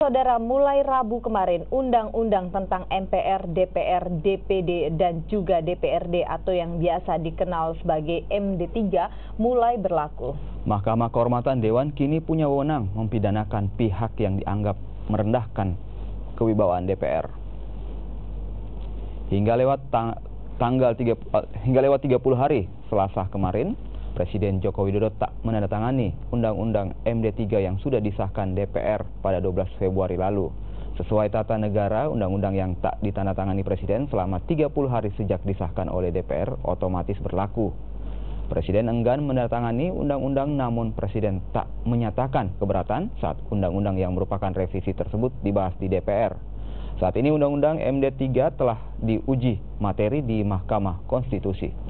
Saudara, mulai Rabu kemarin, undang-undang tentang MPR, DPR, DPD, dan juga DPRD atau yang biasa dikenal sebagai MD3 mulai berlaku. Mahkamah Kehormatan Dewan kini punya wewenang mempidanakan pihak yang dianggap merendahkan kewibawaan DPR. Hingga lewat 30 hari Selasa kemarin, Presiden Joko Widodo tak menandatangani Undang-Undang MD3 yang sudah disahkan DPR pada 12 Februari lalu. Sesuai tata negara, undang-undang yang tak ditandatangani Presiden selama 30 hari sejak disahkan oleh DPR otomatis berlaku. Presiden enggan menandatangani undang-undang, namun Presiden tak menyatakan keberatan saat undang-undang yang merupakan revisi tersebut dibahas di DPR. Saat ini Undang-Undang MD3 telah diuji materi di Mahkamah Konstitusi.